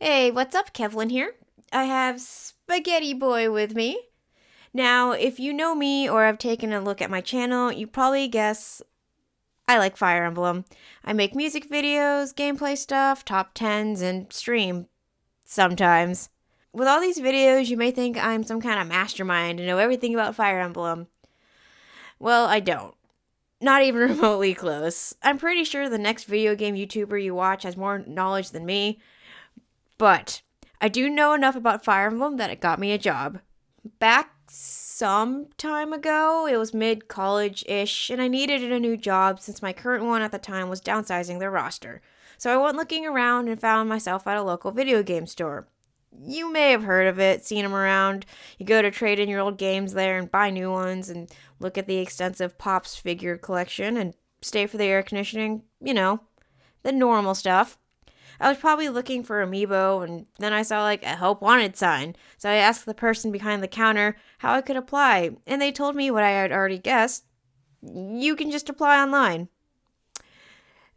Hey, what's up, Kevlin here? I have Spaghetti Boy with me. Now, if you know me or have taken a look at my channel, you probably guess I like Fire Emblem. I make music videos, gameplay stuff, top 10s, and stream sometimes. With all these videos, you may think I'm some kind of mastermind and know everything about Fire Emblem. Well, I don't. Not even remotely close. I'm pretty sure the next video game YouTuber you watch has more knowledge than me, but I do know enough about Fire Emblem that it got me a job. Back some time ago, it was mid-college-ish, and I needed a new job since my current one at the time was downsizing their roster. So I went looking around and found myself at a local video game store. You may have heard of it, seen them around. You go to trade in your old games there and buy new ones and look at the extensive Pops figure collection and stay for the air conditioning, the normal stuff. I was probably looking for Amiibo, and then I saw a help wanted sign. So I asked the person behind the counter how I could apply, and they told me what I had already guessed. You can just apply online.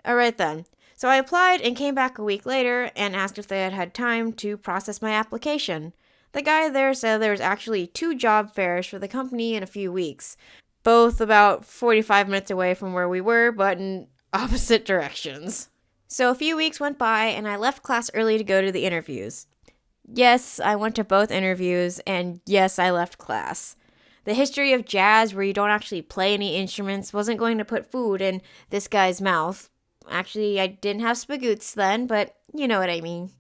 Alright then. So I applied and came back a week later and asked if they had had time to process my application. The guy there said there was actually 2 job fairs for the company in a few weeks, both about 45 minutes away from where we were, but in opposite directions. So a few weeks went by, and I left class early to go to the interviews. Yes, I went to both interviews, and yes, I left class. The history of jazz, where you don't actually play any instruments, wasn't going to put food in this guy's mouth. Actually, I didn't have spagoots then, but you know what I mean.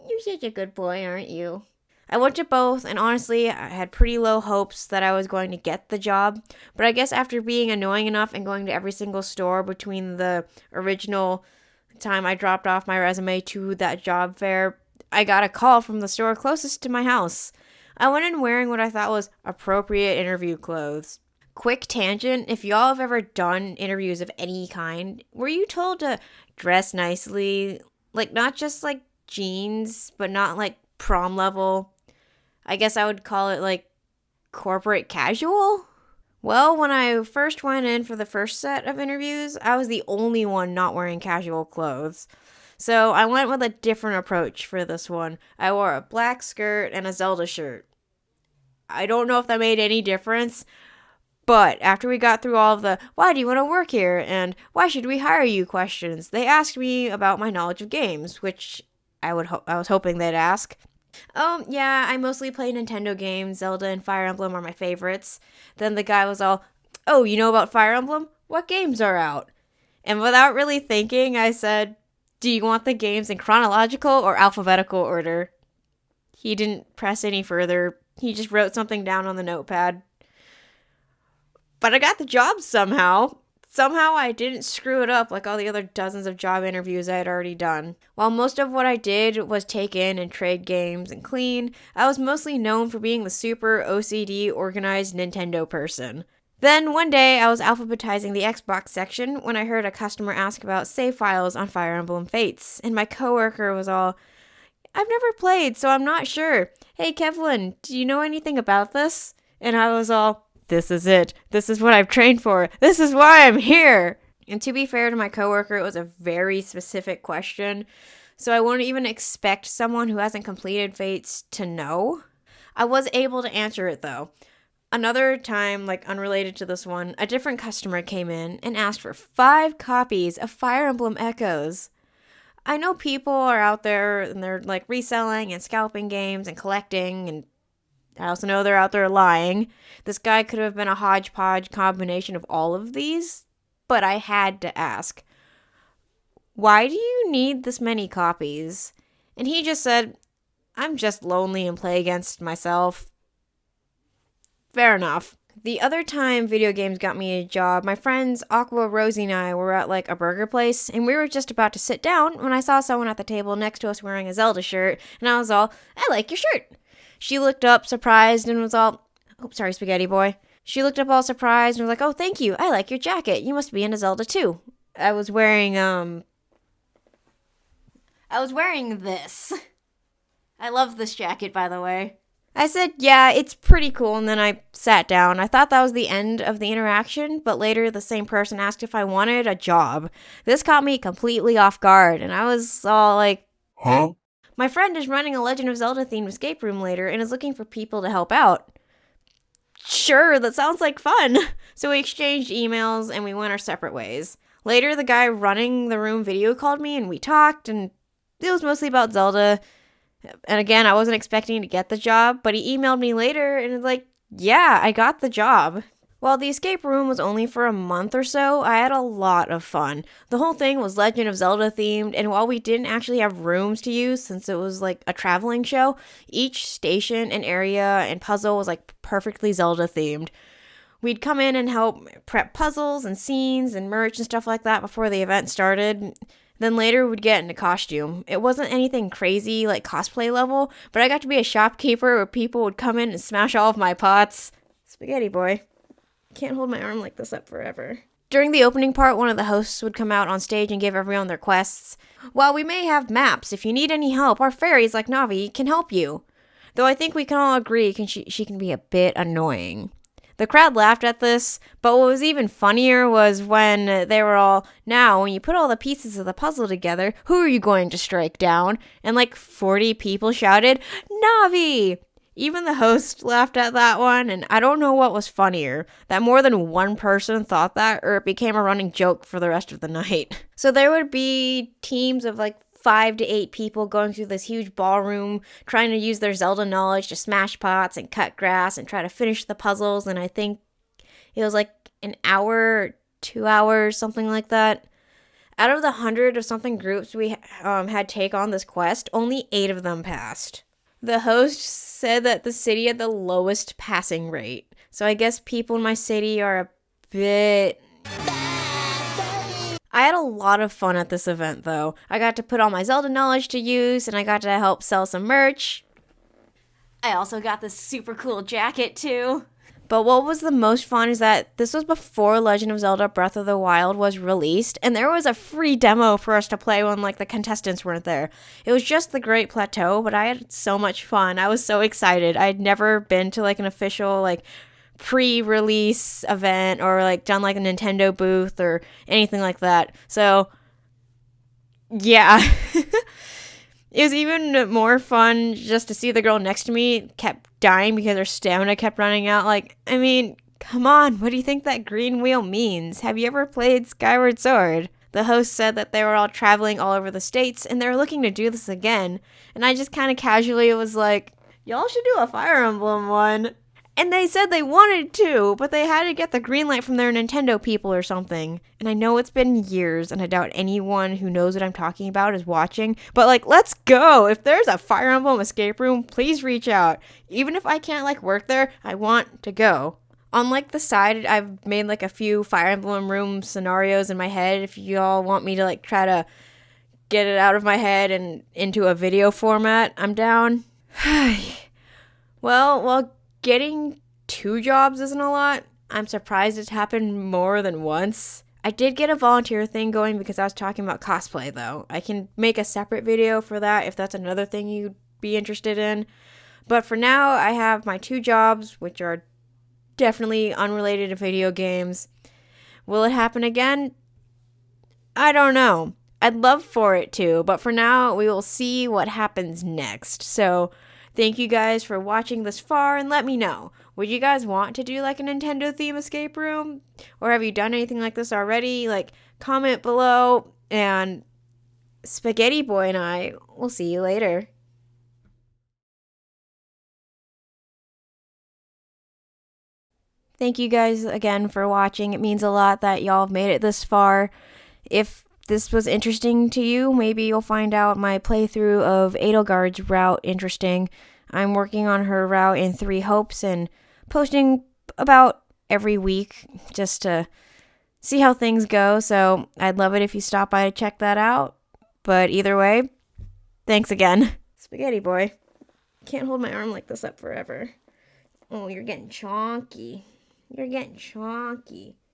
You're such a good boy, aren't you? I went to both, and honestly, I had pretty low hopes that I was going to get the job. But I guess after being annoying enough and going to every single store between the original time I dropped off my resume to that job fair, I got a call from the store closest to my house. I went in wearing what I thought was appropriate interview clothes. Quick tangent, if y'all have ever done interviews of any kind, were you told to dress nicely? Not just jeans, but not prom level? I guess I would call it corporate casual? Well, when I first went in for the first set of interviews, I was the only one not wearing casual clothes. So I went with a different approach for this one. I wore a black skirt and a Zelda shirt. I don't know if that made any difference, but after we got through all of the "why do you want to work here" and "why should we hire you" questions, they asked me about my knowledge of games, which I was hoping they'd ask. Yeah, I mostly play Nintendo games. Zelda and Fire Emblem are my favorites. Then the guy was all, "Oh, you know about Fire Emblem? What games are out?" And without really thinking, I said, "Do you want the games in chronological or alphabetical order?" He didn't press any further. He just wrote something down on the notepad. But I got the job somehow. Somehow I didn't screw it up like all the other dozens of job interviews I had already done. While most of what I did was take in and trade games and clean, I was mostly known for being the super OCD organized Nintendo person. Then one day I was alphabetizing the Xbox section when I heard a customer ask about save files on Fire Emblem Fates, and my coworker was all, "I've never played, so I'm not sure. Hey Kevlin, do you know anything about this?" And I was all, "This is it. This is what I've trained for. This is why I'm here." And to be fair to my coworker, it was a very specific question, so I wouldn't even expect someone who hasn't completed Fates to know. I was able to answer it though. Another time, unrelated to this one, a different customer came in and asked for 5 copies of Fire Emblem Echoes. I know people are out there and they're reselling and scalping games and collecting, and I also know they're out there lying. This guy could have been a hodgepodge combination of all of these, but I had to ask, "Why do you need this many copies?" And he just said, "I'm just lonely and play against myself." Fair enough. The other time video games got me a job, my friends Aqua, Rosie, and I were at a burger place, and we were just about to sit down when I saw someone at the table next to us wearing a Zelda shirt, and I was all, "I like your shirt." She looked up surprised and was all, "Oh, sorry, Spaghetti Boy." She looked up all surprised and was like, "Oh, thank you. I like your jacket. You must be into Zelda too." I was wearing this. I love this jacket, by the way. I said, "Yeah, it's pretty cool," and then I sat down. I thought that was the end of the interaction, but later the same person asked if I wanted a job. This caught me completely off guard, and I was all like, Huh? My friend is running a Legend of Zelda themed escape room later and is looking for people to help out. Sure, that sounds like fun. So we exchanged emails and we went our separate ways. Later, the guy running the room video called me and we talked, and it was mostly about Zelda. And again, I wasn't expecting to get the job, but he emailed me later and was like, yeah, I got the job. While the escape room was only for a month or so, I had a lot of fun. The whole thing was Legend of Zelda themed, and while we didn't actually have rooms to use since it was like a traveling show, each station and area and puzzle was like perfectly Zelda themed. We'd come in and help prep puzzles and scenes and merch and stuff like that before the event started. Then later we'd get into costume. It wasn't anything crazy like cosplay level, but I got to be a shopkeeper where people would come in and smash all of my pots. Spaghetti boy. Can't hold my arm like this up forever. During the opening part, one of the hosts would come out on stage and give everyone their quests. While we may have maps, if you need any help, our fairies like Navi can help you. Though I think we can all agree she can be a bit annoying. The crowd laughed at this, but what was even funnier was when they were all, now, when you put all the pieces of the puzzle together, who are you going to strike down? And like 40 people shouted, Navi! Even the host laughed at that one, and I don't know what was funnier, that more than one person thought that, or it became a running joke for the rest of the night. So there would be teams of like 5 to 8 people going through this huge ballroom, trying to use their Zelda knowledge to smash pots and cut grass and try to finish the puzzles, and I think it was like an hour, 2 hours, something like that. Out of the 100 or something groups we had take on this quest, only 8 of them passed. The host said that the city had the lowest passing rate. So I guess people in my city are a bit... I had a lot of fun at this event, though. I got to put all my Zelda knowledge to use, and I got to help sell some merch. I also got this super cool jacket, too. But what was the most fun is that this was before Legend of Zelda Breath of the Wild was released, and there was a free demo for us to play when like the contestants weren't there. It was just the Great Plateau, but I had so much fun. I was so excited. I had never been to like an official like pre-release event or like done like a Nintendo booth or anything like that. So yeah. It was even more fun just to see the girl next to me kept dying because her stamina kept running out. Like, I mean, come on, what do you think that green wheel means? Have you ever played Skyward Sword? The host said that they were all traveling all over the states and they were looking to do this again. And I just kind of casually was like, y'all should do a Fire Emblem one. And they said they wanted to, but they had to get the green light from their Nintendo people or something. And I know it's been years, and I doubt anyone who knows what I'm talking about is watching. But, like, let's go! If there's a Fire Emblem escape room, please reach out. Even if I can't, like, work there, I want to go. On, like, the side, I've made, like, a few Fire Emblem room scenarios in my head. If y'all want me to, like, try to get it out of my head and into a video format, I'm down. Well, getting 2 jobs isn't a lot. I'm surprised it's happened more than once. I did get a volunteer thing going because I was talking about cosplay, though. I can make a separate video for that if that's another thing you'd be interested in. But for now, I have my 2 jobs, which are definitely unrelated to video games. Will it happen again? I don't know. I'd love for it to, but for now, we will see what happens next. So thank you guys for watching this far, and let me know. Would you guys want to do like a Nintendo theme escape room? Or have you done anything like this already? Like, comment below, and Spaghetti Boy and I will see you later. Thank you guys again for watching. It means a lot that y'all have made it this far. If this was interesting to you, maybe you'll find out my playthrough of Edelgard's route interesting. I'm working on her route in 3 hopes and posting about every week just to see how things go. So I'd love it if you stop by to check that out. But either way, thanks again. Spaghetti Boy. Can't hold my arm like this up forever. Oh, you're getting chonky. You're getting chonky.